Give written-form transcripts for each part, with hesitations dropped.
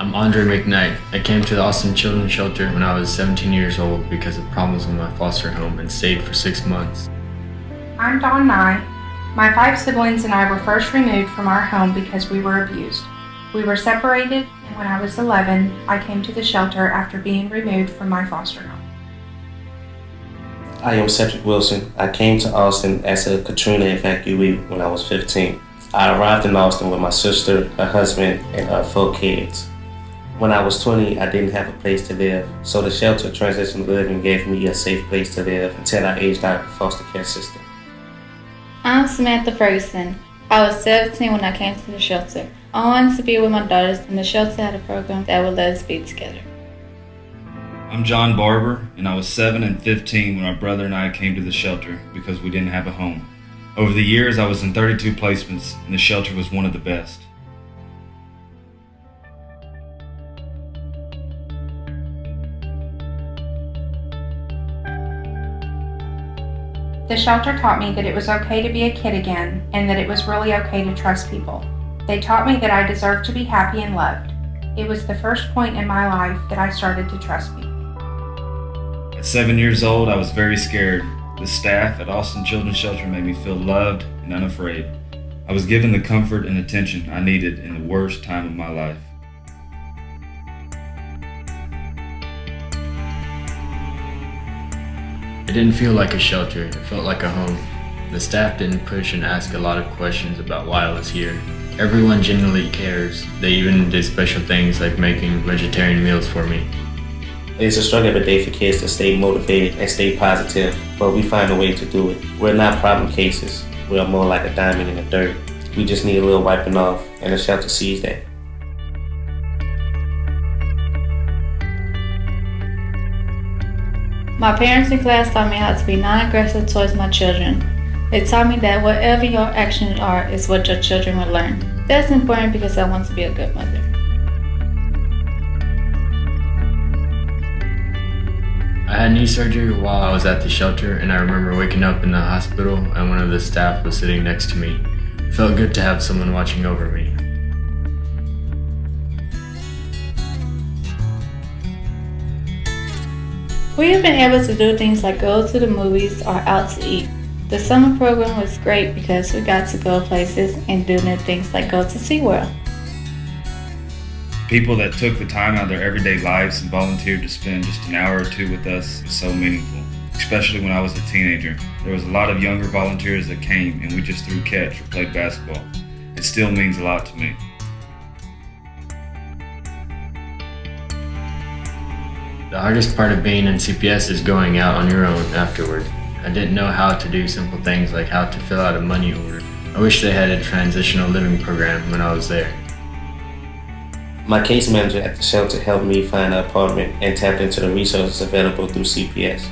I'm Andre McKnight. I came to the Austin Children's Shelter when I was 17 years old because of problems with my foster home and stayed for 6 months. I'm Dawn Nye. My 5 siblings and I were first removed from our home because we were abused. We were separated, and when I was 11, I came to the shelter after being removed from my foster home. I am Cedric Wilson. I came to Austin as a Katrina evacuee when I was 15. I arrived in Austin with my sister, her husband, and her 4 kids. When I was 20, I didn't have a place to live, so the shelter transitional living gave me a safe place to live until I aged out of the foster care system. I'm Samantha Ferguson. I was 17 when I came to the shelter. I wanted to be with my daughters, and the shelter had a program that would let us be together. I'm John Barber, and I was 7 and 15 when my brother and I came to the shelter because we didn't have a home. Over the years, I was in 32 placements, and the shelter was one of the best. The shelter taught me that it was okay to be a kid again, and that it was really okay to trust people. They taught me that I deserved to be happy and loved. It was the first point in my life that I started to trust people. At 7 years old, I was very scared. The staff at Austin Children's Shelter made me feel loved and unafraid. I was given the comfort and attention I needed in the worst time of my life. It didn't feel like a shelter, it felt like a home. The staff didn't push and ask a lot of questions about why I was here. Everyone genuinely cares. They even did special things like making vegetarian meals for me. It's a struggle every day for kids to stay motivated and stay positive, but we find a way to do it. We're not problem cases. We're more like a diamond in the dirt. We just need a little wiping off, and the shelter sees that. My parents in class taught me how to be non-aggressive towards my children. They taught me that whatever your actions are is what your children will learn. That's important because I want to be a good mother. I had knee surgery while I was at the shelter, and I remember waking up in the hospital and one of the staff was sitting next to me. It felt good to have someone watching over me. We have been able to do things like go to the movies or out to eat. The summer program was great because we got to go places and do new things like go to SeaWorld. People that took the time out of their everyday lives and volunteered to spend just an hour or 2 with us was so meaningful, especially when I was a teenager. There was a lot of younger volunteers that came and we just threw catch or played basketball. It still means a lot to me. The hardest part of being in CPS is going out on your own afterward. I didn't know how to do simple things like how to fill out a money order. I wish they had a transitional living program when I was there. My case manager at the shelter helped me find an apartment and tapped into the resources available through CPS.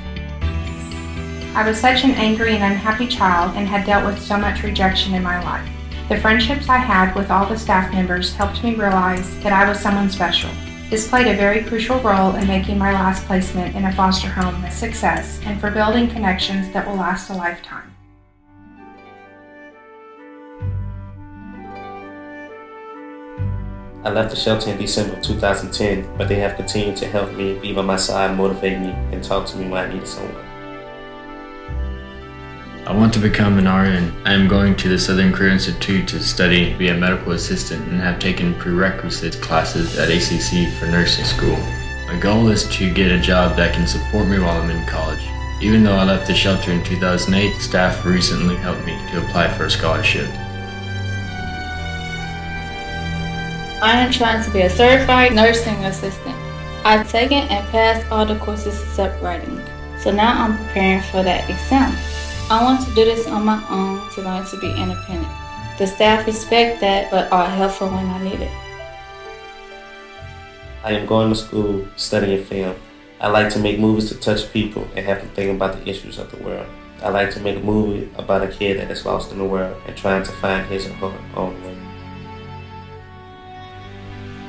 I was such an angry and unhappy child and had dealt with so much rejection in my life. The friendships I had with all the staff members helped me realize that I was someone special. This played a very crucial role in making my last placement in a foster home a success and for building connections that will last a lifetime. I left the shelter in December of 2010, but they have continued to help me, be by my side, motivate me, and talk to me when I needed someone. I want to become an RN. I am going to the Southern Career Institute to study, be a medical assistant, and have taken prerequisite classes at ACS for nursing school. My goal is to get a job that can support me while I'm in college. Even though I left the shelter in 2008, staff recently helped me to apply for a scholarship. I am trying to be a certified nursing assistant. I've taken and passed all the courses except writing, so now I'm preparing for that exam. I want to do this on my own to learn to be independent. The staff respect that, but are helpful when I need it. I am going to school, studying film. I like to make movies to touch people and have them think about the issues of the world. I like to make a movie about a kid that is lost in the world and trying to find his or her own way.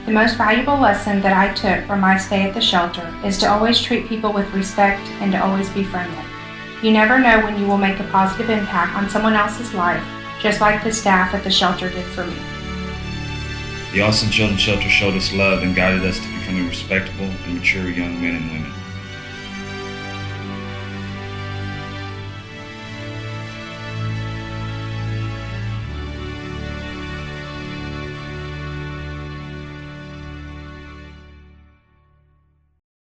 The most valuable lesson that I took from my stay at the shelter is to always treat people with respect and to always be friendly. You never know when you will make a positive impact on someone else's life, just like the staff at the shelter did for me. The Austin Children's Shelter showed us love and guided us to becoming respectable and mature young men and women.